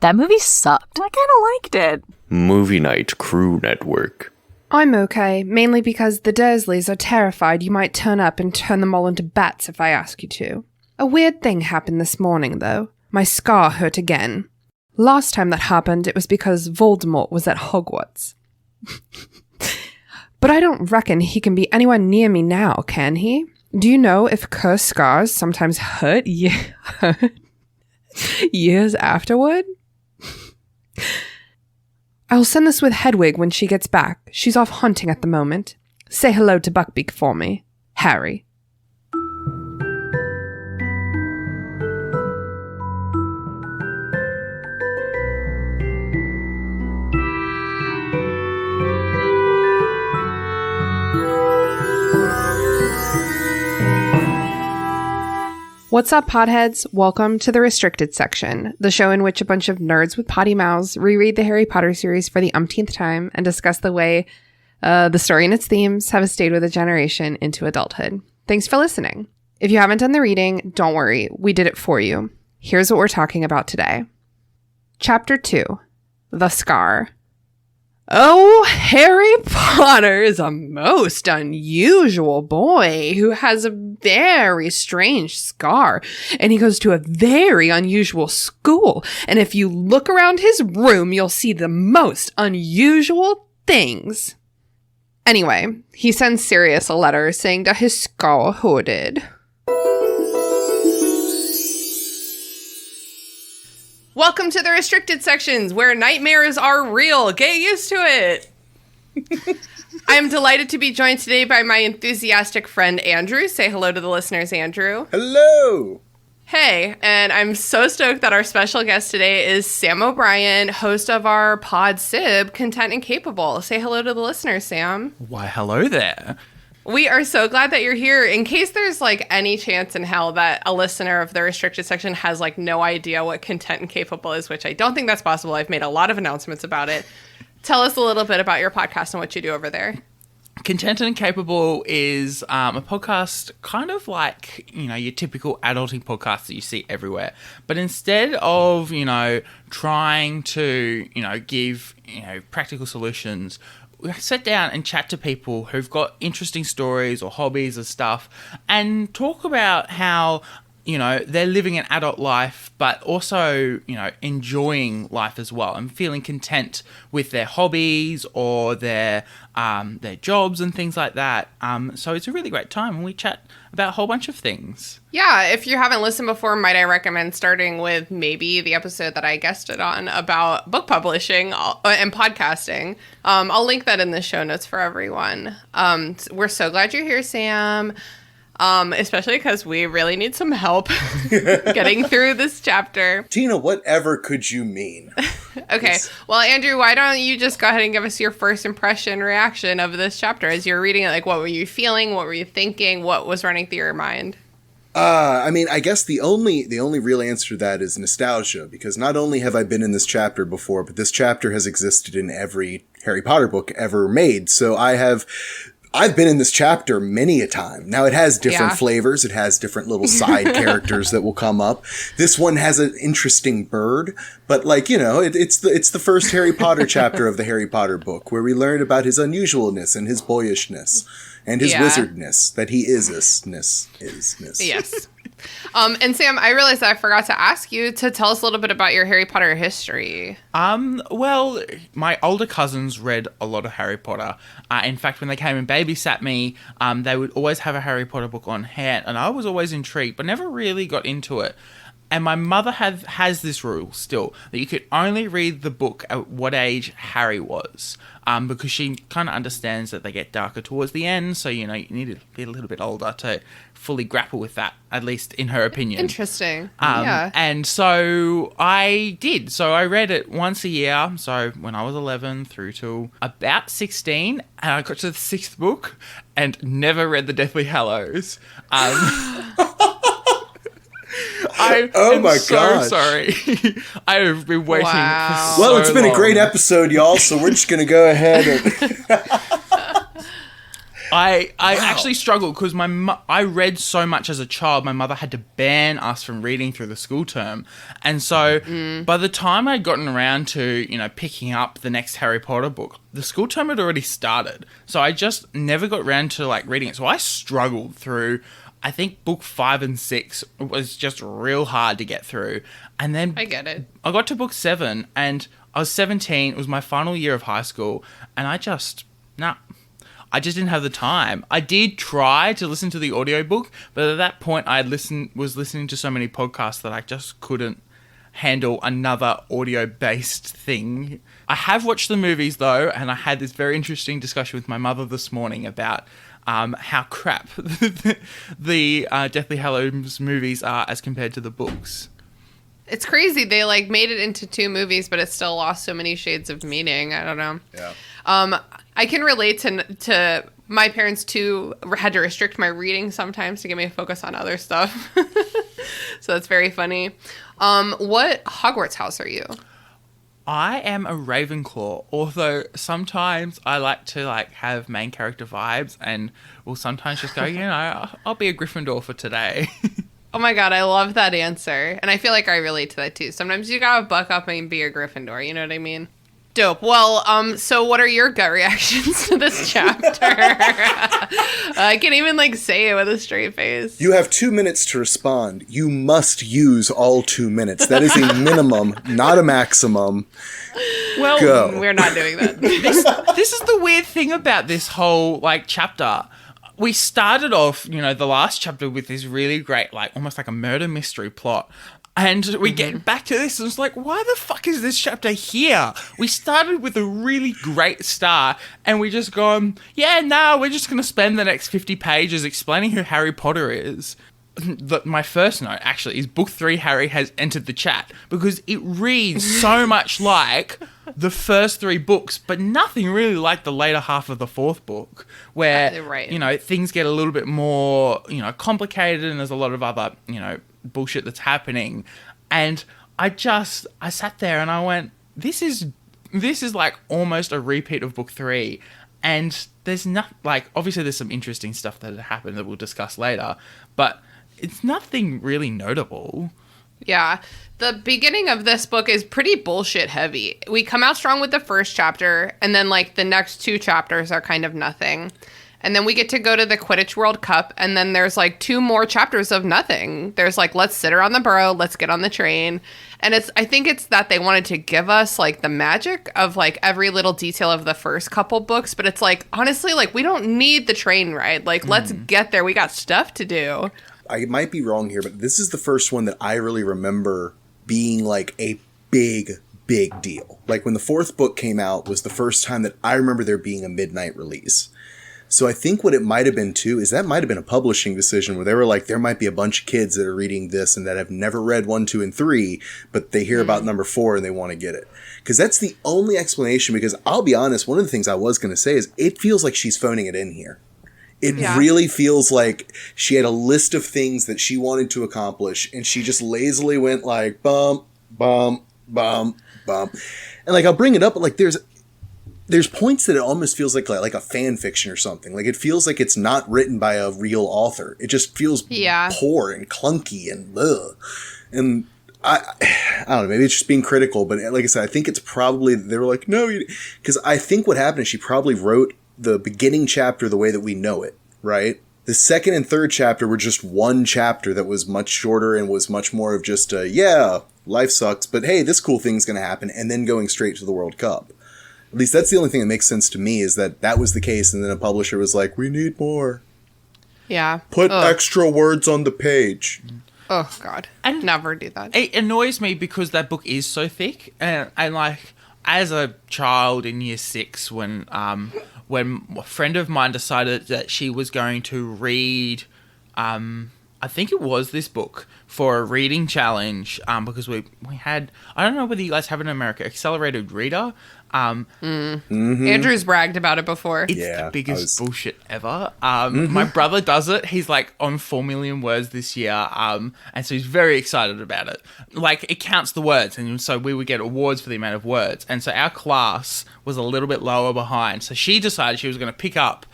That movie sucked. I kind of liked it. Movie Night Crew Network. I'm okay, mainly because the Dursleys are terrified you might turn up and turn them all into bats if I ask you to. A weird thing happened this morning, though. My scar hurt again. Last time that happened, it was because Voldemort was at Hogwarts. But I don't reckon he can be anywhere near me now, can he? Do you know if cursed scars sometimes hurt years afterward? I'll send this with Hedwig when she gets back. She's off hunting at the moment. Say hello to Buckbeak for me. Harry. What's up, potheads? Welcome to the Restricted Section, the show in which a bunch of nerds with potty mouths reread the Harry Potter series for the umpteenth time and discuss the way the story and its themes have stayed with a generation into adulthood. Thanks for listening. If you haven't done the reading, don't worry, we did it for you. Here's what we're talking about today. Chapter 2, The Scar. Oh, Harry Potter is a most unusual boy who has a very strange scar, and he goes to a very unusual school. And if you look around his room, you'll see the most unusual things. Anyway, he sends Sirius a letter saying that his scar hurted. Welcome to the Restricted Sections, where nightmares are real. Get used to it. I am delighted to be joined today by my enthusiastic friend, Andrew. Say hello to the listeners, Andrew. Hello. Hey, and I'm so stoked that our special guest today is Sam O'Brien, host of our pod Sib, Content and Capable. Say hello to the listeners, Sam. Why, hello there. We are so glad that you're here. In case there's like any chance in hell that a listener of the Restricted Section has like no idea what Content and Capable is, which I don't think that's possible. I've made a lot of announcements about it. Tell us a little bit about your podcast and what you do over there. Content and Capable is a podcast kind of like, your typical adulting podcast that you see everywhere. But instead of, trying to, give, practical solutions, we sit down and chat to people who've got interesting stories or hobbies or stuff and talk about how, they're living an adult life, but also, enjoying life as well and feeling content with their hobbies or their jobs and things like that. So it's a really great time and we chat about a whole bunch of things. Yeah, if you haven't listened before, might I recommend starting with maybe the episode that I guested on about book publishing and podcasting. I'll link that in the show notes for everyone. We're so glad you're here, Sam. Especially because we really need some help getting through this chapter. Tina, whatever could you mean? Okay. Well, Andrew, why don't you just go ahead and give us your first impression reaction of this chapter as you're reading it? Like, what were you feeling? What were you thinking? What was running through your mind? I guess the only real answer to that is nostalgia, because not only have I been in this chapter before, but this chapter has existed in every Harry Potter book ever made. So I've been in this chapter many a time. Now, it has different flavors. It has different little side characters that will come up. This one has an interesting bird, but it's the first Harry Potter chapter of the Harry Potter book, where we learn about his unusualness and his boyishness and his wizardness, that he is-ness. Yes. And Sam, I realized that I forgot to ask you to tell us a little bit about your Harry Potter history. Well, my older cousins read a lot of Harry Potter. In fact, when they came and babysat me, they would always have a Harry Potter book on hand, and I was always intrigued, but never really got into it. And my mother has this rule still, that you could only read the book at what age Harry was, because she kind of understands that they get darker towards the end, so, you need to be a little bit older to fully grapple with that, at least in her opinion. Interesting. And so I did. So I read it once a year, so when I was 11 through to about 16, and I got to the 6th book and never read the Deathly Hallows. I'm so sorry. I have been waiting for so Well, it's been long. a great episode, y'all, so we're just going to go ahead and... I actually struggled because I read so much as a child. My mother had to ban us from reading through the school term, and so by the time I'd gotten around to picking up the next Harry Potter book, the school term had already started. So I just never got around to reading it. So I struggled through. I think book 5 and 6 was just real hard to get through, and then I get it. I got to book 7, and I was 17. It was my final year of high school, and I just didn't have the time. I did try to listen to the audiobook, but at that point I was listening to so many podcasts that I just couldn't handle another audio-based thing. I have watched the movies though, and I had this very interesting discussion with my mother this morning about how crap the Deathly Hallows movies are as compared to the books. It's crazy. They made it into 2 movies, but it still lost so many shades of meaning. I don't know. Yeah. I can relate to my parents too. Had to restrict my reading sometimes to get me to focus on other stuff. So that's very funny. What Hogwarts house are you? I am a Ravenclaw, although sometimes I like to have main character vibes and will sometimes just go, I'll be a Gryffindor for today. Oh my god, I love that answer. And I feel like I relate to that too. Sometimes you gotta buck up and be a Gryffindor, you know what I mean? Dope. Well, so what are your gut reactions to this chapter? I can't even say it with a straight face. You have 2 minutes to respond. You must use all 2 minutes. That is a minimum, not a maximum. Well, Go. We're not doing that. This is the weird thing about this whole chapter. We started off, the last chapter with this really great, almost like a murder mystery plot. And we get back to this and it's why the fuck is this chapter here? We started with a really great start and we just gone, we're just going to spend the next 50 pages explaining who Harry Potter is. My first note, actually, is book 3, Harry has entered the chat, because it reads so much like the first 3 books, but nothing really like the later half of the 4th book, where, right. Things get a little bit more, complicated and there's a lot of other, bullshit that's happening. And I sat there and I went, this is almost a repeat of book 3. And there's not, obviously there's some interesting stuff that had happened that we'll discuss later, but it's nothing really notable. Yeah. The beginning of this book is pretty bullshit heavy. We come out strong with the first chapter, and then the next 2 chapters are kind of nothing. And then we get to go to the Quidditch World Cup, and then there's 2 more chapters of nothing. There's let's sit around the burrow, let's get on the train. And I think it's that they wanted to give us the magic of every little detail of the first couple books, but it's honestly we don't need the train ride. Let's get there. We got stuff to do. I might be wrong here, but this is the first one that I really remember being a big deal. When the 4th book came out was the first time that I remember there being a midnight release. So I think what it might have been too is that might have been a publishing decision where they were there might be a bunch of kids that are reading this and that have never read 1, 2, and 3, but they hear about number 4 and they want to get it. Because that's the only explanation, because I'll be honest, one of the things I was going to say is it feels like she's phoning it in here. It really feels like she had a list of things that she wanted to accomplish and she just lazily went bum, bum, bum, bum. And I'll bring it up, but there's points that it almost feels like a fan fiction or something. It feels like it's not written by a real author. It just feels poor and clunky and ugh. And I don't know, maybe it's just being critical, but like I said, I think it's probably, they were no, because I think what happened is she probably wrote the beginning chapter the way that we know it, right? The 2nd and 3rd chapter were just one chapter that was much shorter and was much more of just life sucks, but hey, this cool thing's going to happen, and then going straight to the World Cup. At least that's the only thing that makes sense to me, is that was the case, and then a publisher was we need more. Yeah. Put extra words on the page. Oh, God. I'd never do that. It annoys me because that book is so thick, and as a child in year 6, when a friend of mine decided that she was going to read, I think it was this book for a reading challenge, because we had, I don't know whether you guys have it in America, accelerated reader. Andrew's bragged about it before. It's the biggest bullshit ever. My brother does it. He's on 4 million words this year. And so he's very excited about it. It counts the words. And so we would get awards for the amount of words. And so our class was a little bit lower behind. So she decided she was going to pick up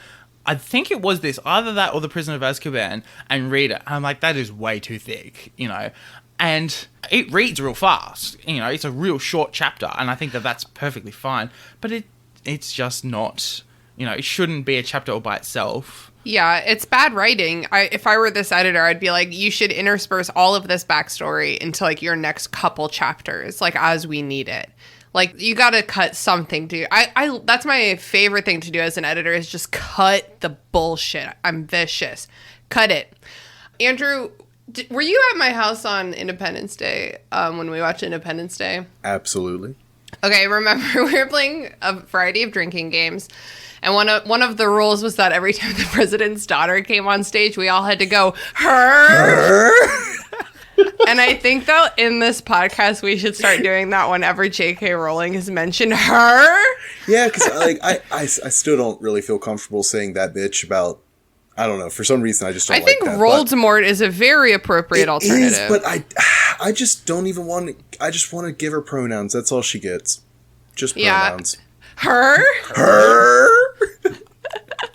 I think it was this, either that or The Prisoner of Azkaban, and read it. I'm like, that is way too thick, you know. And it reads real fast, you know. It's a real short chapter, and I think that that's perfectly fine. But it's just not, you know, it shouldn't be a chapter all by itself. Yeah, it's bad writing. If I were this editor, I'd be like, you should intersperse all of this backstory into like your next couple chapters, like as we need it. Like, you got to cut something, dude. I that's my favorite thing to do as an editor, is just cut the bullshit. I'm vicious. Cut it. Andrew, were you at my house on Independence Day when we watched Independence Day? Absolutely. Okay, remember, we were playing a variety of drinking games, and one of the rules was that every time the president's daughter came on stage, we all had to go, her. And I think that in this podcast, we should start doing that whenever J.K. Rowling has mentioned her. Yeah, because like I still don't really feel comfortable saying that bitch about. I don't know. For some reason, I just don't. I think like that, Voldemort is a very appropriate alternative. Is, but I just don't even want to. I just want to give her pronouns. That's all she gets. Just pronouns. Her.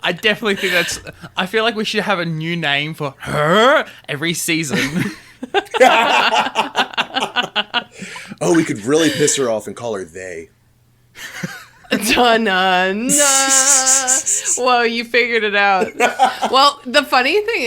I definitely think that's. I feel like we should have a new name for her every season. Oh, we could really piss her off and call her they. Dun-dun-dun. Whoa, you figured it out. Well, the funny thing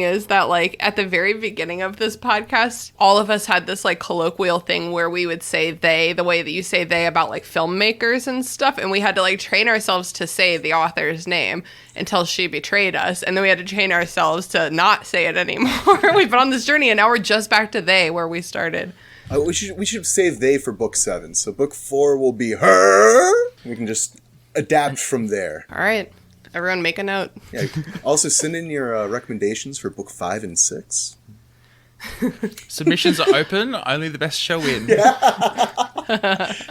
is that, like, at the very beginning of this podcast, all of us had this, like, colloquial thing where we would say they, the way that you say they about, like, filmmakers and stuff, and we had to, like, train ourselves to say the author's name until she betrayed us, and then we had to train ourselves to not say it anymore. We've been on this journey, and now we're just back to they, where we started. We should save they for book 7. So book 4 will be her. We can just adapt from there. All right. Everyone make a note. Yeah. Also, send in your recommendations for book 5 and 6. Submissions are open. Only the best shall win.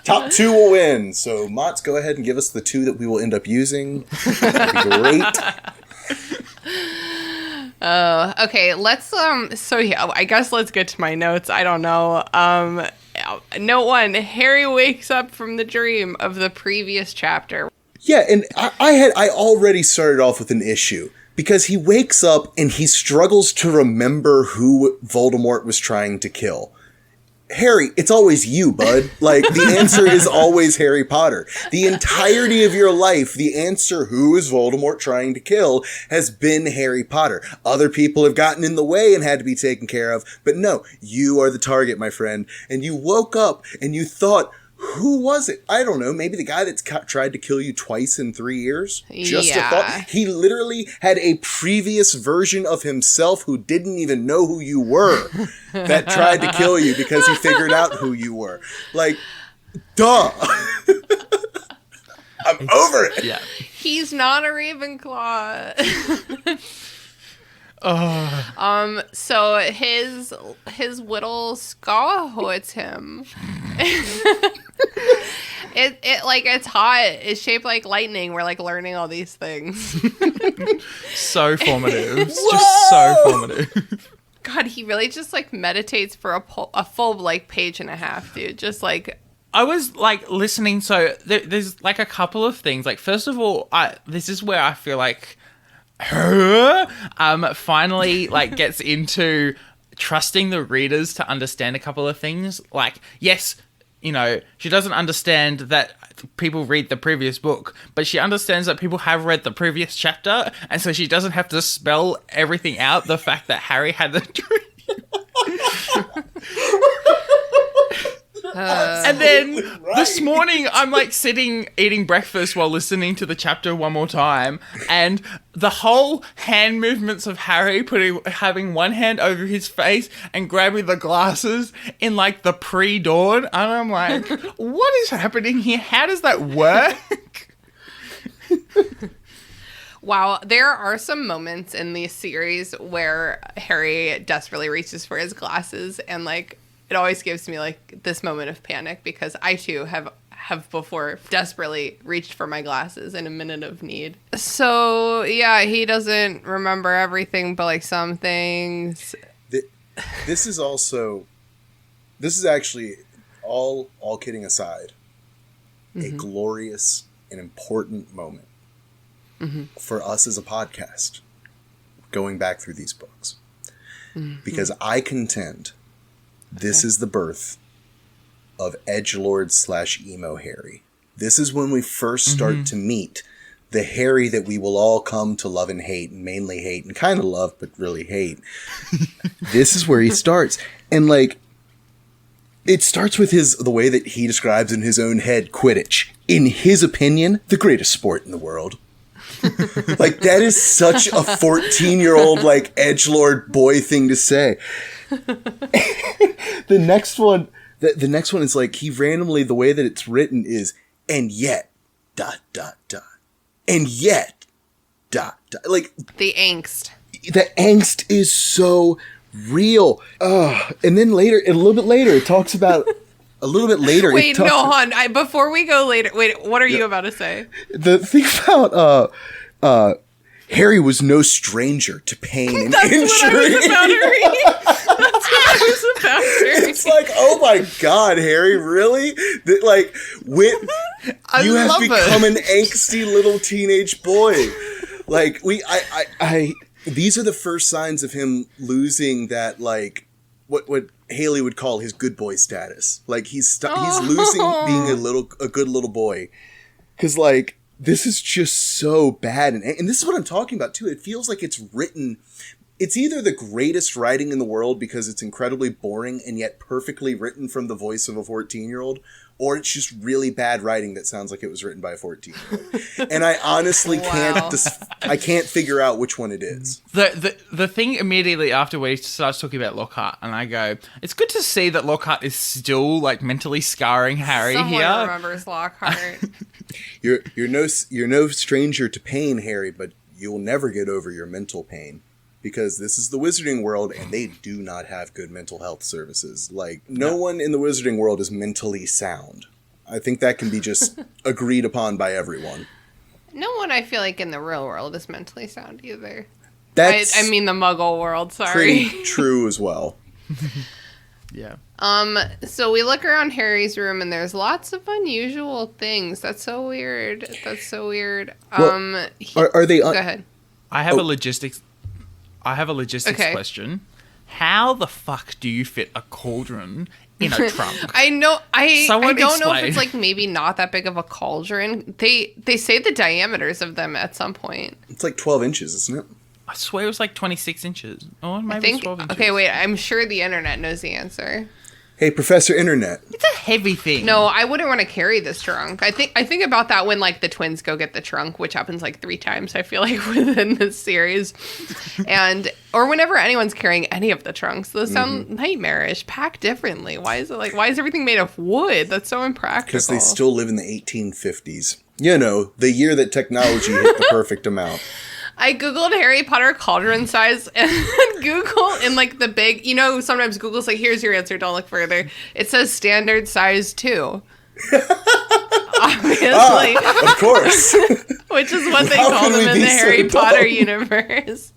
Top 2 will win. So, Motts, go ahead and give us the 2 that we will end up using. That'd be great. Okay, let's, so yeah, I guess let's get to my notes. I don't know. Note 1, Harry wakes up from the dream of the previous chapter. Yeah, and I already started off with an issue. Because he wakes up and he struggles to remember who Voldemort was trying to kill. Harry, it's always you, bud. Like, the answer is always Harry Potter. The entirety of your life, the answer, who is Voldemort trying to kill, has been Harry Potter. Other people have gotten in the way and had to be taken care of. But no, you are the target, my friend. And you woke up and you thought, who was it? I don't know. Maybe the guy that's tried to kill you twice in 3 years? Just a thought. He literally had a previous version of himself who didn't even know who you were that tried to kill you because he figured out who you were. Like, duh. I'm over it. Yeah. He's not a Ravenclaw. So his little scar hurts him. It's hot. It's shaped like lightning. We're like learning all these things. So formative. It's just so formative. God, he really just like meditates for a full like page and a half, dude. Just like. I was like listening. So there's like a couple of things. Like, first of all, this is where I feel like her finally like gets into trusting the readers to understand a couple of things. Like, yes, you know, she doesn't understand that people read the previous book, but she understands that people have read the previous chapter, and so she doesn't have to spell everything out, the fact that Harry had the dream. And then this morning, I'm like sitting eating breakfast while listening to the chapter one more time, and the whole hand movements of Harry having one hand over his face and grabbing the glasses in like the pre-dawn, and I'm like, what is happening here? How does that work? Wow, there are some moments in the series where Harry desperately reaches for his glasses, and like it always gives me like this moment of panic because I too have before desperately reached for my glasses in a minute of need. So yeah, he doesn't remember everything, but like some things. This is actually all kidding aside, a glorious and important moment. for us as a podcast going back through these books. Because I contend this is the birth of edgelord /emo Harry. This is when we first start to meet the Harry that we will all come to love and hate, and mainly hate, and kind of love, but really hate. This is where he starts. And, like, it starts with the way that he describes in his own head Quidditch. In his opinion, the greatest sport in the world. Like, that is such a 14-year-old, like, edgelord boy thing to say. The next one is, like, he randomly, the way that it's written is, and yet, ... And yet, ... Like, The angst. the angst is so real. And then later, a little bit later, it talks about... A little bit later... Wait, no, hon. Before we go later... Wait, what are you about to say? The thing about... Harry was no stranger to pain and injury. That's what I was about to read. That's what I was about to read. It's like, oh my God, Harry, really? That, like, you have become an angsty little teenage boy. Like, these are the first signs of him losing that, like, what Haley would call his good boy status. Like, he's losing being a good little boy. 'Cause, like, this is just so bad. And this is what I'm talking about, too. It feels like it's written... It's either the greatest writing in the world because it's incredibly boring and yet perfectly written from the voice of a 14-year-old, or it's just really bad writing that sounds like it was written by a 14-year-old. And I honestly can't figure out which one it is. The thing immediately after where he starts talking about Lockhart, and I go, it's good to see that Lockhart is still, like, mentally scarring Harry Someone here. remembers Lockhart. You're no stranger to pain, Harry, but you'll never get over your mental pain. Because this is the wizarding world, and they do not have good mental health services. Like, no one in the wizarding world is mentally sound. I think that can be just agreed upon by everyone. No one, I feel like, in the real world is mentally sound either. That's I mean the Muggle world, sorry. pretty true as well. Yeah. So we look around Harry's room, and there's lots of unusual things. That's so weird. Well, are they... Go ahead. I have a logistics Okay. question. How the fuck do you fit a cauldron in a trunk? I know. I don't know if explain. it's, like, maybe not that big of a cauldron. They say the diameters of them at some point. It's like 12 inches, isn't it? I swear it was like 26 inches. Oh, maybe I think. it's 12 inches. Okay, wait. I'm sure the internet knows the answer. Hey, Professor Internet. It's a heavy thing. No, I wouldn't want to carry this trunk. I think about that when, like, the twins go get the trunk, which happens like 3 times, I feel like, within this series. Or whenever anyone's carrying any of the trunks. Those sound nightmarish. Packed differently. Why is everything made of wood? That's so impractical. Because they still live in the 1850s. You know, the year that technology hit the perfect amount. I googled Harry Potter cauldron size, and Google in, like, the big, you know, sometimes Google's like, here's your answer, don't look further. It says standard size 2. Obviously. Of course. Which is what they How call can them we in be the so Harry dumb? Potter universe.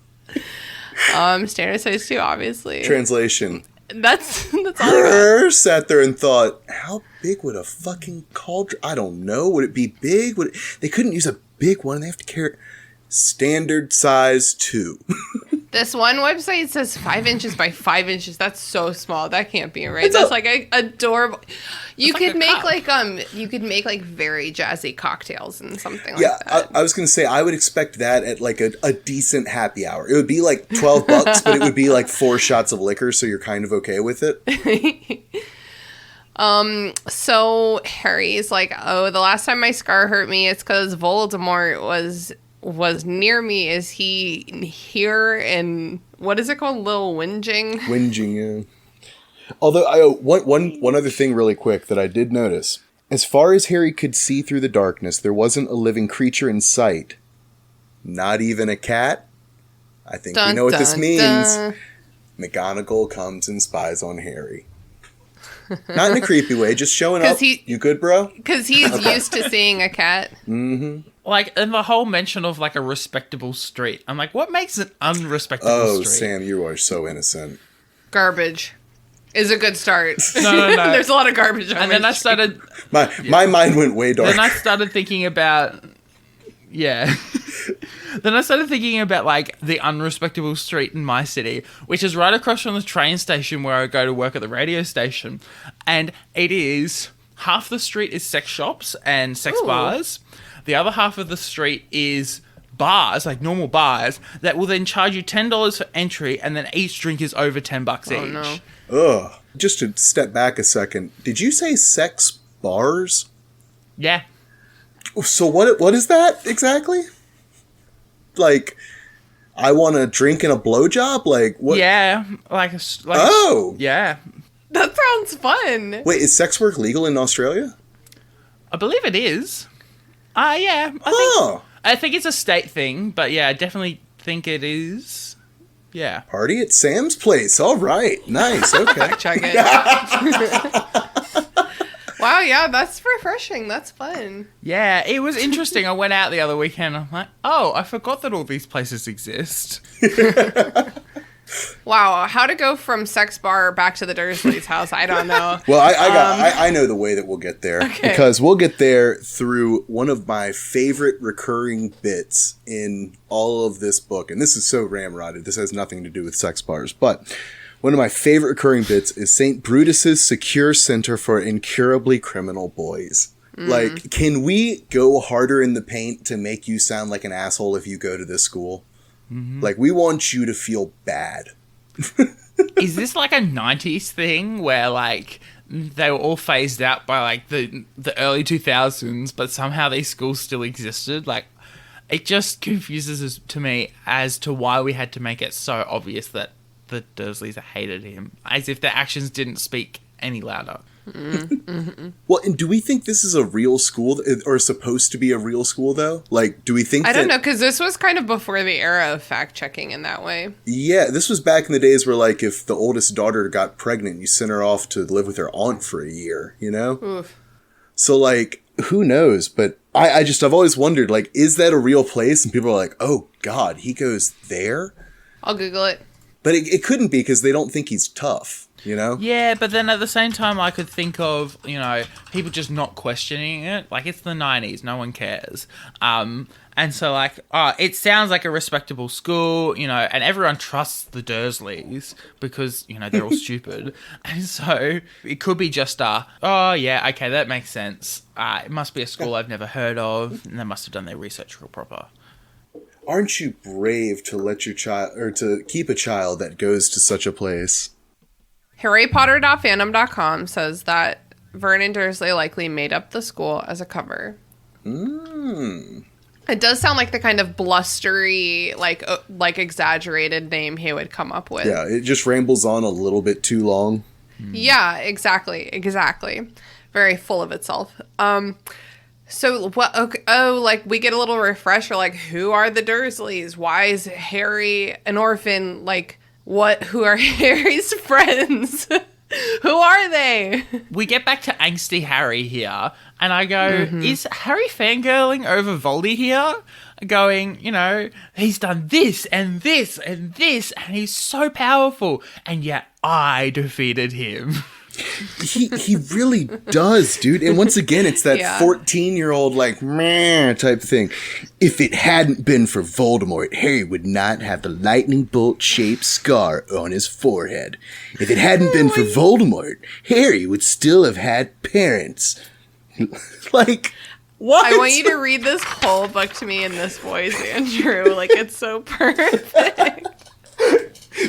Standard size 2, obviously. Translation. That's all I got. I sat there and thought, how big would a fucking cauldron... I don't know. Would it be big? They couldn't use a big one. They have to carry... Standard size 2. This one website says 5 inches by 5 inches. That's so small. That can't be right. That's like a adorable. You could make like very jazzy cocktails and something like that. I was gonna say I would expect that at like a decent happy hour. It would be like $12, but it would be like 4 shots of liquor, so you're kind of okay with it. So Harry's like, oh, the last time my scar hurt me, it's because Voldemort was near me. Is he here? And what is it called? Lil Whinging? Whinging, yeah. Although, one other thing really quick that I did notice. As far as Harry could see through the darkness, there wasn't a living creature in sight. Not even a cat. I think we know what this means. McGonagall comes and spies on Harry. Not in a creepy way, just showing up. You good, bro? Because he's used to seeing a cat. Mm-hmm. Like, and the whole mention of, like, a respectable street. I'm like, what makes an unrespectable street? Oh, Sam, you are so innocent. Garbage is a good start. No. There's a lot of garbage on And then I started... My mind went way dark. Then I started thinking about... Yeah. Then I started thinking about, like, the unrespectable street in my city, which is right across from the train station where I go to work at the radio station. And it is... half the street is sex shops and sex bars. The other half of the street is bars, like normal bars, that will then charge you $10 for entry, and then each drink is over $10 each. No. Ugh. Just to step back a second, did you say sex bars? Yeah. So what is that exactly? Like, I want a drink and a blowjob? Like, what? Yeah. Yeah. That sounds fun. Wait, is sex work legal in Australia? I believe it is. Yeah. I think it's a state thing, but yeah, I definitely think it is. Yeah. Party at Sam's place. All right. Nice. Okay. Check it. Wow, yeah, that's refreshing. That's fun. Yeah, it was interesting. I went out the other weekend. I'm like, oh, I forgot that all these places exist. Wow, how to go from sex bar back to the Dursleys' house? I don't know. Well, I know the way that we'll get there. Okay. Because we'll get there through one of my favorite recurring bits in all of this book. And this is so ramrodded. This has nothing to do with sex bars. But one of my favorite recurring bits is St. Brutus's Secure Center for Incurably Criminal Boys. Like, can we go harder in the paint to make you sound like an asshole if you go to this school? Mm-hmm. Like, we want you to feel bad. Is this like a 90s thing where, like, they were all phased out by, like, the early 2000s, but somehow these schools still existed? Like, it just confuses us to me as to why we had to make it so obvious that the Dursleys hated him, as if their actions didn't speak any louder. Mm-hmm. Well, and do we think this is a real school, or supposed to be a real school, though? Like, do we think I don't know, because this was kind of before the era of fact-checking in that way. Yeah, this was back in the days where, like, if the oldest daughter got pregnant, you sent her off to live with her aunt for a year, you know? Oof. So, like, who knows? But I've always wondered, like, is that a real place? And people are like, oh, God, he goes there? I'll Google it. But it couldn't be, because they don't think he's tough. You know? Yeah, but then at the same time, I could think of, you know, people just not questioning it. Like, it's the 90s. No one cares. And so, like, it sounds like a respectable school, you know, and everyone trusts the Dursleys because, you know, they're all stupid. And so it could be just oh, yeah, okay, that makes sense. It must be a school I've never heard of, and they must have done their research real proper. Aren't you brave to let your child, or to keep a child that goes to such a place? HarryPotter.fandom.com says that Vernon Dursley likely made up the school as a cover. It does sound like the kind of blustery, like exaggerated name he would come up with. Yeah, it just rambles on a little bit too long. Yeah, exactly. Very full of itself. So what? Okay, like we get a little refresher. Like, who are the Dursleys? Why is Harry an orphan? Like, what? Who are Harry's friends? Who are they? We get back to angsty Harry here, and I go, is Harry fangirling over Voldy here? Going, you know, he's done this and this and this, and he's so powerful, and yet I defeated him. He really does, dude. And once again, it's that 14-year-old, like, meh type thing. If it hadn't been for Voldemort, Harry would not have the lightning bolt-shaped scar on his forehead. If it hadn't been for Voldemort, Harry would still have had parents. Like, what? I want you to read this whole book to me in this voice, Andrew. Like, it's so perfect.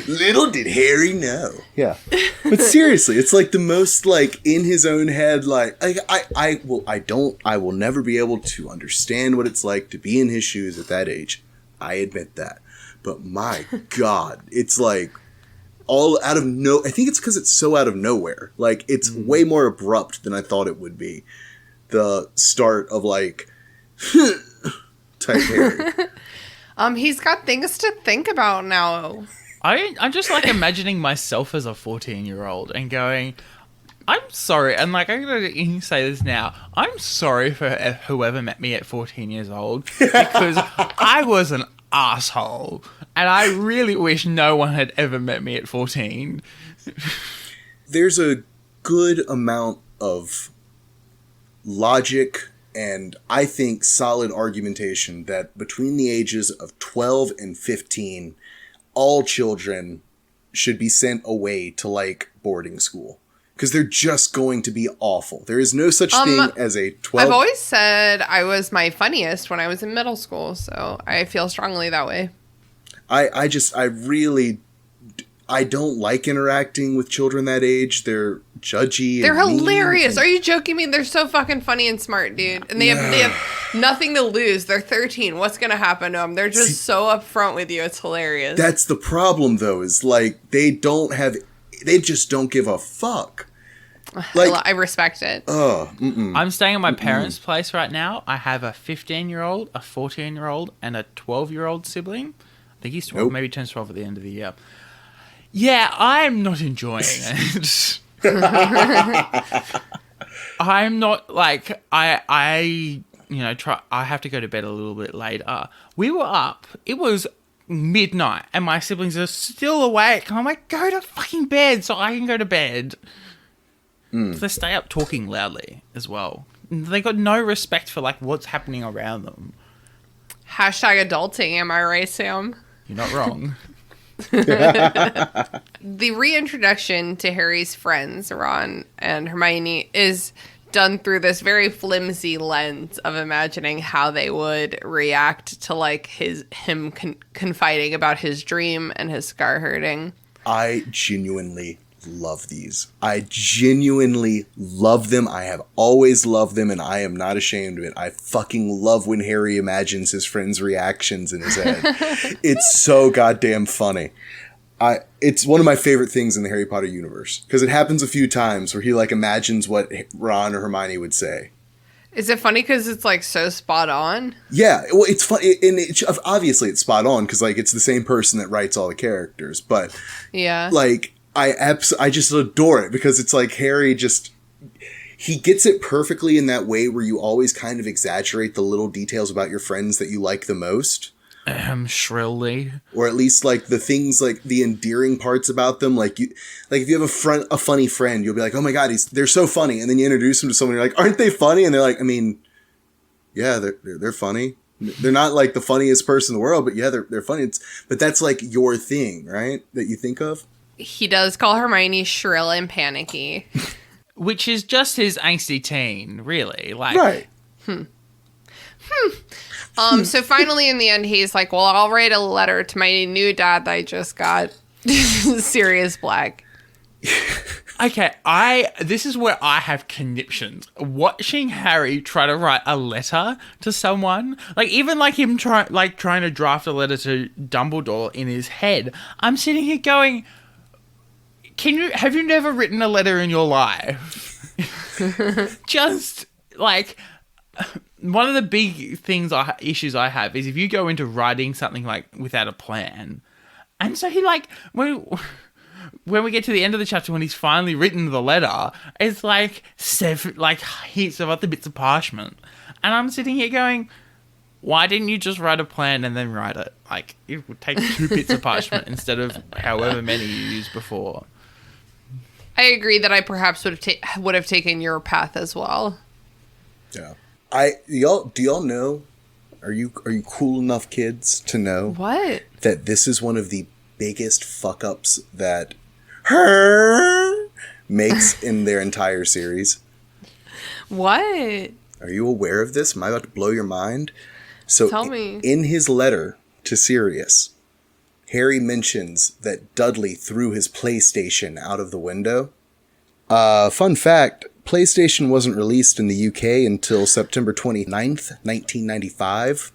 Little did Harry know. Yeah. But seriously, it's like the most, like, in his own head, like, I will never be able to understand what it's like to be in his shoes at that age. I admit that. But my God, it's like all out of I think it's because it's so out of nowhere. Like, it's way more abrupt than I thought it would be. The start of, like, type Harry. He's got things to think about now. I'm just, like, imagining myself as a 14-year-old and going, I'm sorry, and, like, I'm going to say this now, I'm sorry for whoever met me at 14 years old, because I was an asshole, and I really wish no one had ever met me at 14. There's a good amount of logic And I think solid argumentation that between the ages of 12 and 15, all children should be sent away to like boarding school. Because they're just going to be awful. There is no such thing as a 12... I've always said I was my funniest when I was in middle school, so I feel strongly that way. I don't like interacting with children that age. They're judgy. They're and hilarious. mean. Are you joking me? They're so fucking funny and smart, dude. And they have nothing to lose. They're 13. What's going to happen to them? They're just so upfront with you. It's hilarious. That's the problem, though, is like they just don't give a fuck. Like, I respect it. I'm staying at my parents' place right now. I have a 15-year-old, a 14-year-old, and a 12-year-old sibling. I think he's 12, maybe turns 12 at the end of the year. Yeah, I'm not enjoying it. I'm not like I have to go to bed a little bit later. We were up. It was midnight and my siblings are still awake. And I'm like, go to fucking bed so I can go to bed. So they stay up talking loudly as well. They got no respect for like what's happening around them. Hashtag adulting, am I right, Sam? You're not wrong. The reintroduction to Harry's friends, Ron and Hermione, is done through this very flimsy lens of imagining how they would react to like him confiding about his dream and his scar hurting. I genuinely love these. I genuinely love them. I have always loved them, and I am not ashamed of it. I fucking love when Harry imagines his friends' reactions in his head. It's so goddamn funny. It's one of my favorite things in the Harry Potter universe, because it happens a few times where he like imagines what Ron or Hermione would say. Is it funny because it's like so spot on? Yeah, well, it's fun, and obviously it's spot on because like it's the same person that writes all the characters. But yeah, like I just adore it because it's like Harry he gets it perfectly in that way where you always kind of exaggerate the little details about your friends that you like the most. Shrilly. Or at least like the things like the endearing parts about them. Like if you have a funny friend, you'll be like, oh my God, they're so funny. And then you introduce them to someone, you're like, aren't they funny? And they're like, I mean, yeah, they're funny. They're not like the funniest person in the world, but yeah, they're funny. But that's like your thing, right? That you think of. He does call Hermione shrill and panicky. Which is just his angsty teen, really. Like, right. So finally in the end, he's like, well, I'll write a letter to my new dad that I just got. Sirius Black. Okay, this is where I have conniptions. Watching Harry try to write a letter to someone, like even like him trying to draft a letter to Dumbledore in his head, I'm sitting here going, have you never written a letter in your life? Just like one of the big issues I have is if you go into writing something like without a plan. And so he like when we get to the end of the chapter when he's finally written the letter, it's like heaps of other bits of parchment. And I'm sitting here going, why didn't you just write a plan and then write it? Like it would take 2 bits of parchment instead of however many you used before. I agree that I perhaps would have taken your path as well. Yeah. Do y'all know? Are you cool enough, kids, to know what that this is one of the biggest fuck ups that her makes in their entire series? What? Are you aware of this? Am I about to blow your mind? So tell me. In his letter to Sirius, Harry mentions that Dudley threw his PlayStation out of the window. Fun fact, PlayStation wasn't released in the UK until September 29th, 1995.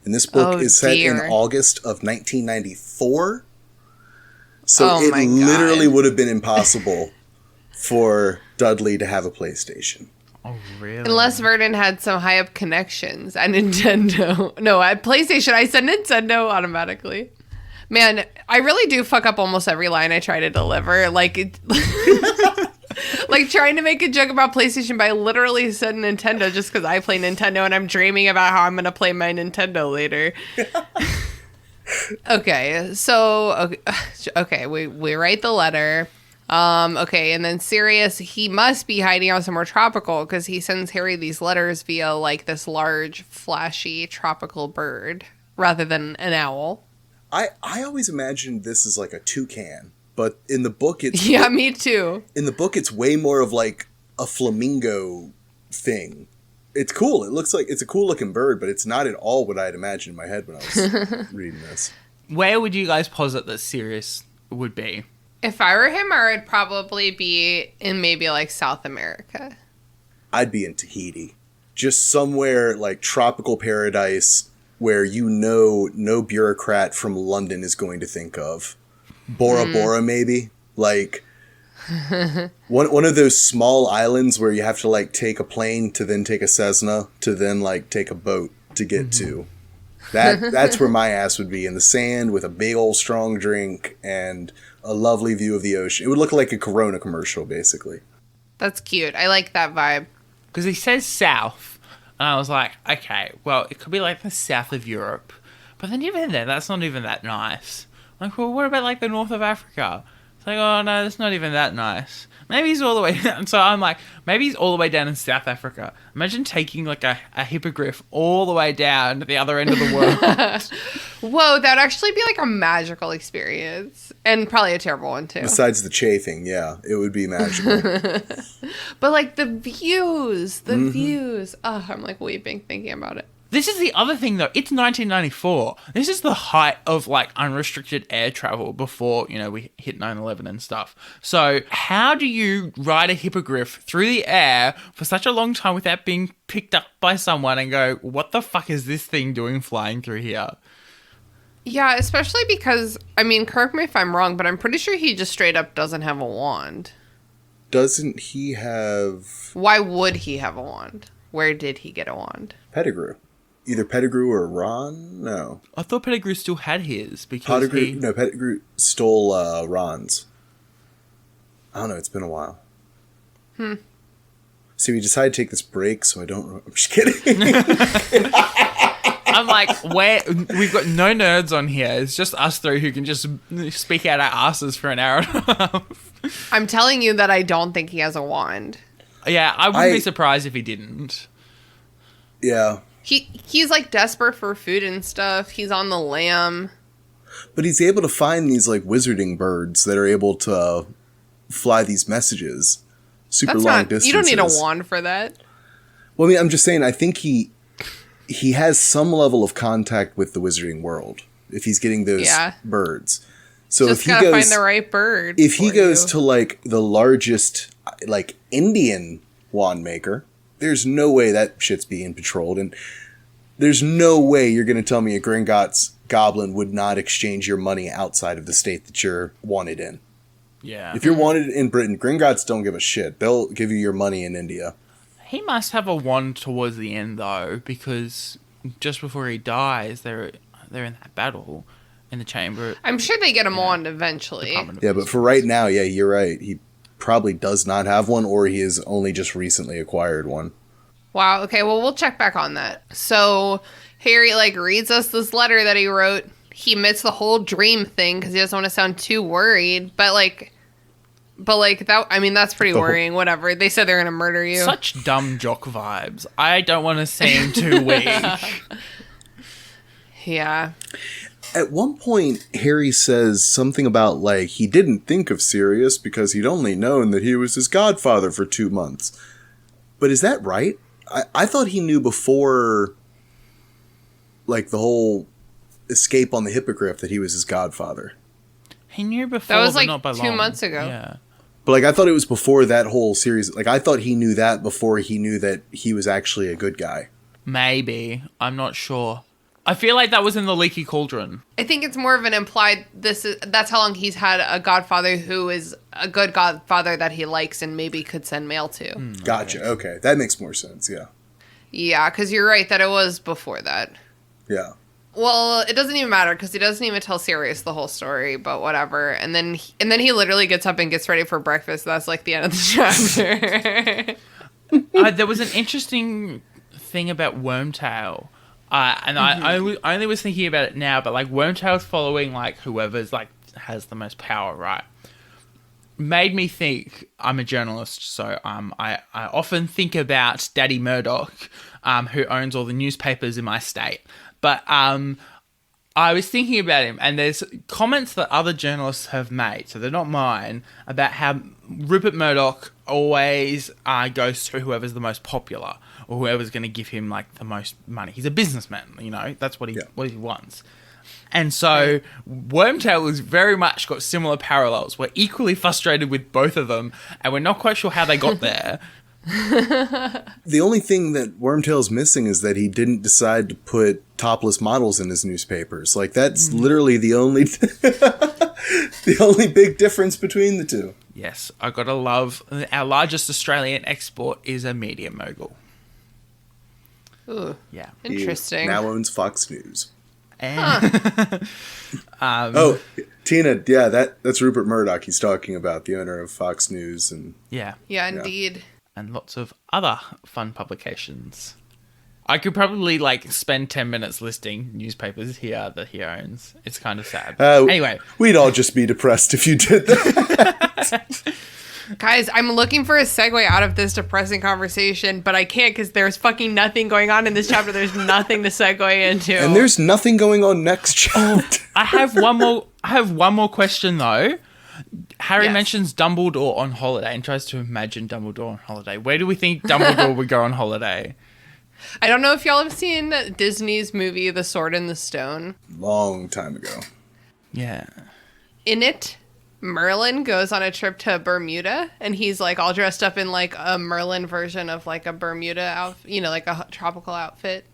And this book is set in August of 1994. So it literally would have been impossible for Dudley to have a PlayStation. Oh, really? Unless Vernon had some high up connections at Nintendo. No, at PlayStation, I said Nintendo automatically. Man, I really do fuck up almost every line I try to deliver. Like, like trying to make a joke about PlayStation, but I literally said Nintendo just because I play Nintendo and I'm dreaming about how I'm going to play my Nintendo later. Okay, so, we write the letter. Okay, and then Sirius, he must be hiding out somewhere tropical because he sends Harry these letters via like this large, flashy tropical bird rather than an owl. I always imagined this as like a toucan, but in the book it's Yeah, me too. In the book it's way more of like a flamingo thing. It's cool. It looks like it's a cool looking bird, but it's not at all what I had imagined in my head when I was reading this. Where would you guys posit that Sirius would be? If I were him, I would probably be in maybe like South America. I'd be in Tahiti. Just somewhere like tropical paradise where no bureaucrat from London is going to think of. Bora Bora, maybe? Like one of those small islands where you have to like take a plane to then take a Cessna to then like take a boat to get to. That's where my ass would be, in the sand with a big old strong drink and a lovely view of the ocean. It would look like a Corona commercial, basically. That's cute. I like that vibe. Because he says south, and I was like, okay, well, it could be like the south of Europe. But then even then, that's not even that nice. Like, well, what about like the north of Africa? It's like, oh no, that's not even that nice. Maybe he's all the way down. So I'm like, maybe he's all the way down in South Africa. Imagine taking like a hippogriff all the way down to the other end of the world. Whoa, that would actually be like a magical experience. And probably a terrible one too. Besides the chafing, yeah, it would be magical. But like the views. Oh, I'm like weeping thinking about it. This is the other thing, though. It's 1994. This is the height of, like, unrestricted air travel before, we hit 9/11 and stuff. So how do you ride a hippogriff through the air for such a long time without being picked up by someone and go, what the fuck is this thing doing flying through here? Yeah, especially because, correct me if I'm wrong, but I'm pretty sure he just straight up doesn't have a wand. Doesn't he have... Why would he have a wand? Where did he get a wand? Pettigrew. Either Pettigrew or Ron? No. I thought Pettigrew still had his because Pettigrew stole Ron's. I don't know. It's been a while. See, we decided to take this break, so I don't... I'm just kidding. I'm like, we've got no nerds on here. It's just us three who can just speak out our asses for an hour and a half. I'm telling you that I don't think he has a wand. Yeah, I wouldn't be surprised if he didn't. Yeah. He's like desperate for food and stuff. He's on the lam. But he's able to find these like wizarding birds that are able to fly these messages super long distances. You don't need a wand for that. Well, I'm just saying, I think he has some level of contact with the wizarding world if he's getting those birds. So just if he gotta goes, find the right bird. If he goes to like the largest like Indian wand maker, there's no way that shit's being patrolled, and there's no way you're going to tell me a Gringotts goblin would not exchange your money outside of the state that you're wanted in. Yeah. If you're wanted in Britain, Gringotts don't give a shit. They'll give you your money in India. He must have a wand towards the end, though, because just before he dies, they're in that battle in the chamber. I'm sure they get him wand eventually. Yeah, but for right now, yeah, you're right. He probably does not have one, or he has only just recently acquired one. Wow. Okay. Well, we'll check back on that. So Harry reads us this letter that he wrote. He admits the whole dream thing because he doesn't want to sound too worried. But that. That's pretty worrying. Whatever. They said they're gonna murder you. Such dumb jock vibes. I don't want to seem too weak. Yeah. At one point, Harry says something about, he didn't think of Sirius because he'd only known that he was his godfather for 2 months. But is that right? I thought he knew before, the whole escape on the Hippogriff that he was his godfather. He knew before, that was, but not by 2 long. months ago. Yeah. But, I thought it was before that whole series. I thought he knew that before he knew that he was actually a good guy. Maybe. I'm not sure. I feel like that was in the Leaky Cauldron. I think it's more of an implied that's how long he's had a godfather who is a good godfather that he likes and maybe could send mail to. Gotcha. Okay. That makes more sense. Yeah. Yeah, because you're right that it was before that. Yeah. Well, it doesn't even matter because he doesn't even tell Sirius the whole story, but whatever. And then he literally gets up and gets ready for breakfast. That's the end of the chapter. There was an interesting thing about Wormtail. I only was thinking about it now, but Wormtail's following whoever's has the most power, right? made me think. I'm a journalist, so I often think about Daddy Murdoch, who owns all the newspapers in my state. But I was thinking about him, and there's comments that other journalists have made, so they're not mine, about how Rupert Murdoch always goes through whoever's the most popular or whoever's going to give him like the most money. He's a businessman, you know, that's what he wants. And so Wormtail has very much got similar parallels. We're equally frustrated with both of them, and we're not quite sure how they got there. The only thing that Wormtail's missing is that he didn't decide to put topless models in his newspapers. Like, that's literally the only the only big difference between the two. Yes, I gotta love our largest Australian export is a media mogul. Ooh, Yeah, interesting. He now owns Fox News. and Oh, Tina, yeah, that's Rupert Murdoch he's talking about, the owner of Fox News. And yeah, Indeed. and lots of other fun publications. I could probably like spend 10 minutes listing newspapers here that he owns. It's kind of sad. Anyway, we'd all just be depressed if you did that. Guys, I'm looking for a segue out of this depressing conversation, but I can't because there's fucking nothing going on in this chapter. There's nothing to segue into. And there's nothing going on next chapter. I have one more question though. Harry Yes. mentions Dumbledore on holiday and tries to imagine Dumbledore on holiday. Where do we think Dumbledore would go on holiday? I don't know if y'all have seen Disney's movie The Sword and the Stone. Long time ago. Yeah. In it, Merlin goes on a trip to Bermuda, and he's like all dressed up in like a Merlin version of like a Bermuda outfit, you know, like a tropical outfit.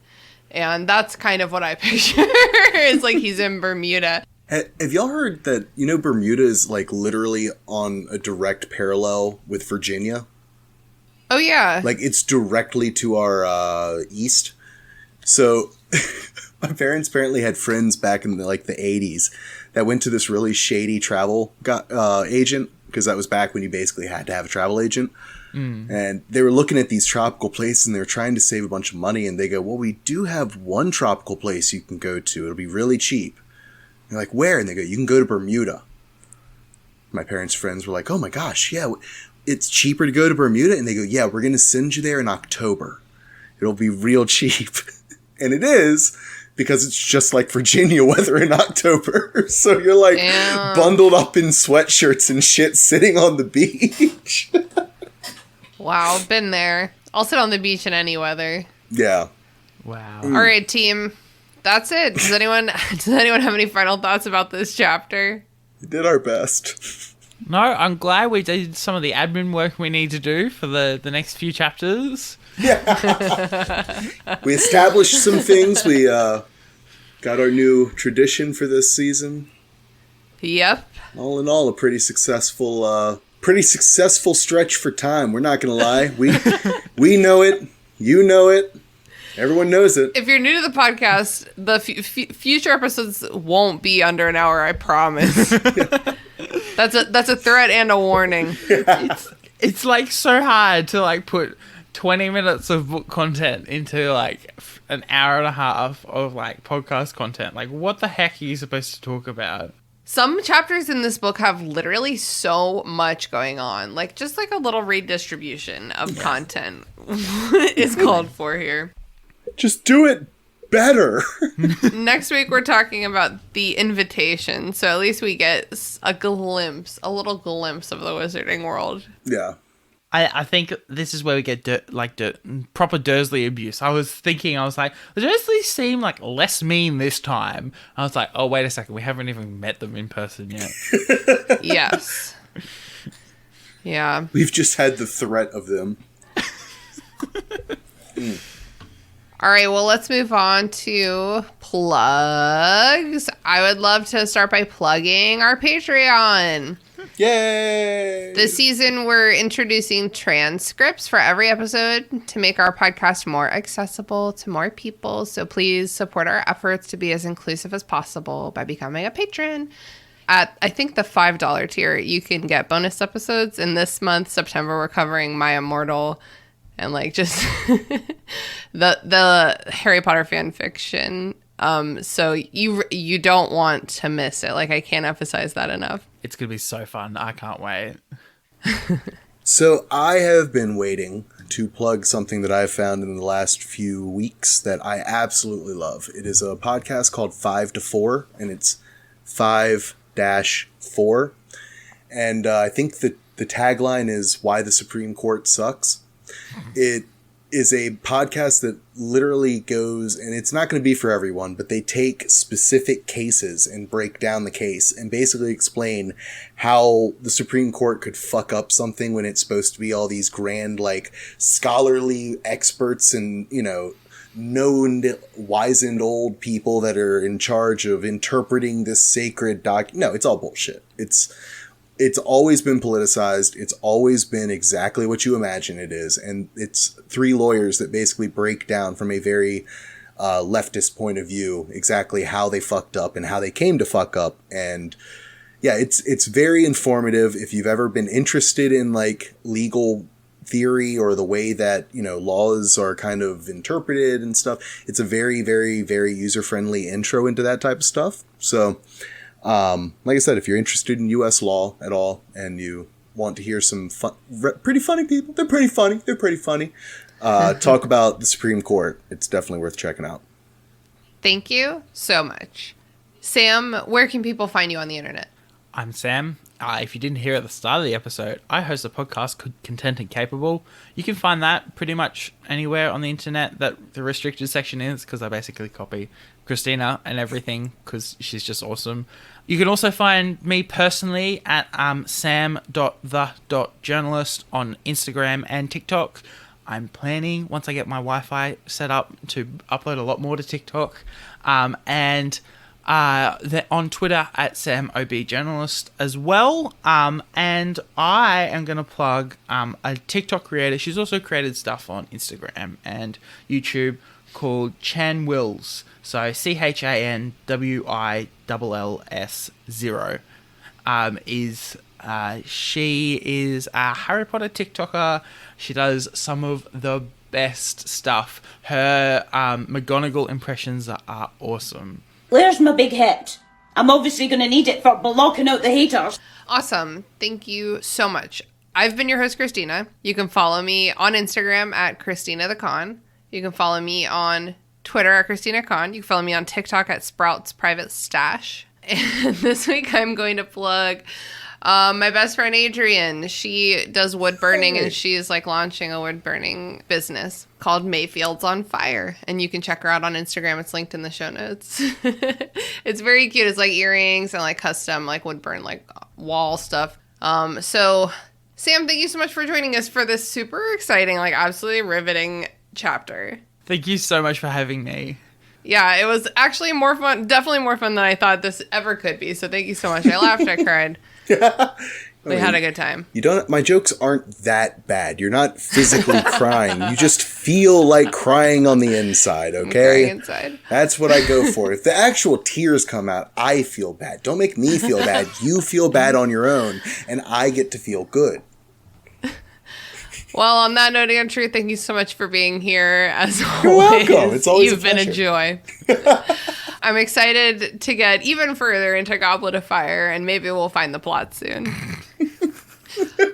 And that's kind of what I picture. It's like he's in Bermuda. Have y'all heard that, you know, Bermuda is like literally on a direct parallel with Virginia? Oh, yeah. Like, it's directly to our east. So, my parents apparently had friends back in the 80s that went to this really shady travel agent, because that was back when you basically had to have a travel agent. And they were looking at these tropical places, and they were trying to save a bunch of money, and they go, well, we do have one tropical place you can go to. It'll be really cheap. And they're like, where? And they go, you can go to Bermuda. My parents' friends were like, oh my gosh, yeah, it's cheaper to go to Bermuda? And they go, yeah, we're going to send you there in October. It'll be real cheap. And it is, because it's just like Virginia weather in October. So you're like bundled up in sweatshirts and shit sitting on the beach. Wow, been there. I'll sit on the beach in any weather. Yeah. Wow. All right, team. That's it. Does anyone have any final thoughts about this chapter? We did our best. No, I'm glad we did some of the admin work we need to do for the next few chapters. Yeah. We established some things. We got our new tradition for this season. Yep. All in all, a pretty successful stretch for time. We're not going to lie. We know it. You know it. Everyone knows it. If you're new to the podcast, the future episodes won't be under an hour, I promise. That's a threat and a warning. It's like so hard to like put 20 minutes of book content into like an hour and a half of like podcast content. Like, what the heck are you supposed to talk about? Some chapters in this book have literally so much going on. Like, just like a little redistribution of content is called for here. Just do it better. Next week, we're talking about the invitation. So at least we get a little glimpse of the wizarding world. Yeah. I think this is where we get proper Dursley abuse. I was like, the Dursleys seem like less mean this time. I was like, oh, wait a second. We haven't even met them in person yet. Yes. Yeah. We've just had the threat of them. All right, well, let's move on to plugs. I would love to start by plugging our Patreon. Yay! This season, we're introducing transcripts for every episode to make our podcast more accessible to more people. So please support our efforts to be as inclusive as possible by becoming a patron. At, I think, the $5 tier, you can get bonus episodes. And this month, September, we're covering My Immortal and like just the Harry Potter fan fiction So you don't want to miss it. Like, I can't emphasize that enough. It's going to be so fun. I can't wait. So I have been waiting to plug something that I've found in the last few weeks that I absolutely love. It is a podcast called 5 to 4, and it's 5-4. And I think that the tagline is "Why the Supreme Court Sucks." It is a podcast that literally goes, and it's not going to be for everyone, but they take specific cases and break down the case and basically explain how the Supreme Court could fuck up something when it's supposed to be all these grand, like, scholarly experts and, you know, known, wizened old people that are in charge of interpreting this sacred No, it's all bullshit. It's always been politicized. It's always been exactly what you imagine it is. And it's three lawyers that basically break down from a very leftist point of view exactly how they fucked up and how they came to fuck up. And yeah, it's very informative. If you've ever been interested in like legal theory or the way that, you know, laws are kind of interpreted and stuff, it's a very, very, very user-friendly intro into that type of stuff. So like I said, if you're interested in U.S. law at all and you want to hear some pretty funny people, they're pretty funny, talk about the Supreme Court, it's definitely worth checking out. Thank you so much. Sam, where can people find you on the internet? I'm Sam. If you didn't hear at the start of the episode, I host a podcast called Content and Capable. You can find that pretty much anywhere on the internet that the restricted section is, because I basically copy Christina and everything because she's just awesome. You can also find me personally at sam.the.journalist on Instagram and TikTok. I'm planning, once I get my Wi-Fi set up, to upload a lot more to TikTok. And on Twitter at SamOBJournalist as well. And I am going to plug a TikTok creator. She's also created stuff on Instagram and YouTube called Chan Wills. So ChanWills0. She is a Harry Potter TikToker. She does some of the best stuff. Her McGonagall impressions are awesome. Where's my big hit? I'm obviously going to need it for blocking out the haters. Awesome. Thank you so much. I've been your host, Christina. You can follow me on Instagram at Christina the Con. You can follow me on Twitter at Christina Con. You can follow me on TikTok at Sprouts Private Stash. And this week I'm going to plug my best friend Adrienne. She does wood burning, and she's like launching a wood burning business called Mayfields on Fire. And you can check her out on Instagram. It's linked in the show notes. It's very cute. It's like earrings and like custom like wood burn like wall stuff. So Sam, thank you so much for joining us for this super exciting, like absolutely riveting chapter. Thank you so much for having me. Yeah, it was actually more fun, definitely more fun than I thought this ever could be. So thank you so much. I laughed, I cried. We had a good time. My jokes aren't that bad. You're not physically crying. You just feel like crying on the inside, okay? I'm crying inside. That's what I go for. If the actual tears come out, I feel bad. Don't make me feel bad. You feel bad on your own, and I get to feel good. Well, on that note, Andrew, thank you so much for being here. As always, you're welcome. It's always You've been a joy. I'm excited to get even further into Goblet of Fire, and maybe we'll find the plot soon.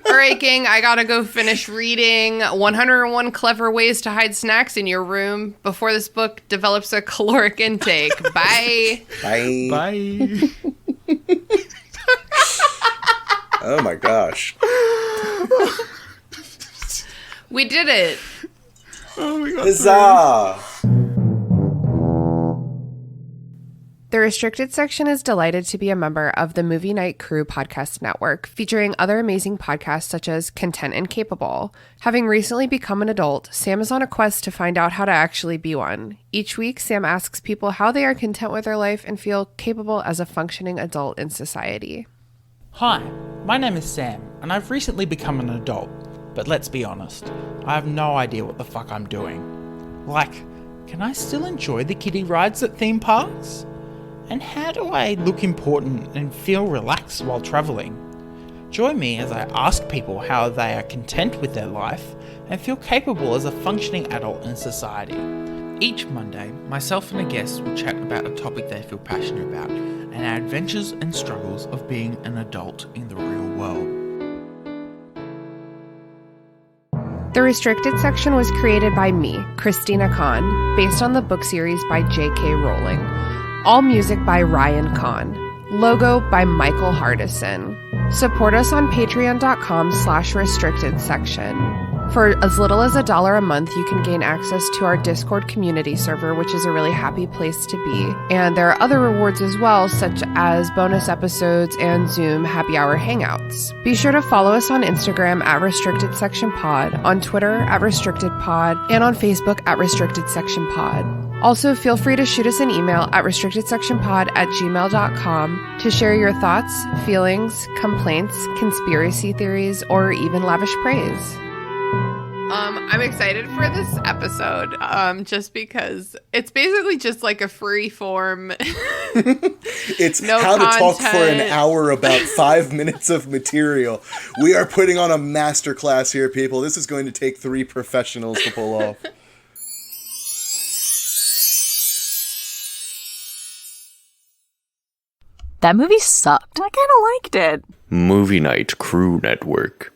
All right, gang, I gotta go finish reading 101 Clever Ways to Hide Snacks in Your Room before this book develops a caloric intake. Bye. Bye. Bye. Oh my gosh. We did it. Oh my God. Huzzah! The Restricted Section is delighted to be a member of the Movie Night Crew podcast network, featuring other amazing podcasts such as Content and Capable. Having recently become an adult, Sam is on a quest to find out how to actually be one. Each week, Sam asks people how they are content with their life and feel capable as a functioning adult in society. Hi, my name is Sam, and I've recently become an adult. But let's be honest, I have no idea what the fuck I'm doing. Like, can I still enjoy the kiddie rides at theme parks? And how do I look important and feel relaxed while travelling? Join me as I ask people how they are content with their life and feel capable as a functioning adult in society. Each Monday, myself and a guest will chat about a topic they feel passionate about and our adventures and struggles of being an adult in the real world. The Restricted section was created by me, Christina Kahn, based on the book series by J.K. Rowling. All music by Ryan Kahn. Logo by Michael Hardison. Support us on patreon.com/restricted section. For as little as $1 a month, you can gain access to our Discord community server, which is a really happy place to be. And there are other rewards as well, such as bonus episodes and Zoom happy hour hangouts. Be sure to follow us on Instagram at Restricted Section Pod, on Twitter at Restricted Pod, and on Facebook at Restricted Section Pod. Also, feel free to shoot us an email at restrictedsectionpod@gmail.com to share your thoughts, feelings, complaints, conspiracy theories, or even lavish praise. I'm excited for this episode, just because it's basically just like a free form. It's no how content. to talk for an hour about 5 minutes of material. We are putting on a masterclass here, people. This is going to take 3 professionals to pull off. That movie sucked. I kind of liked it. Movie Night Crew Network.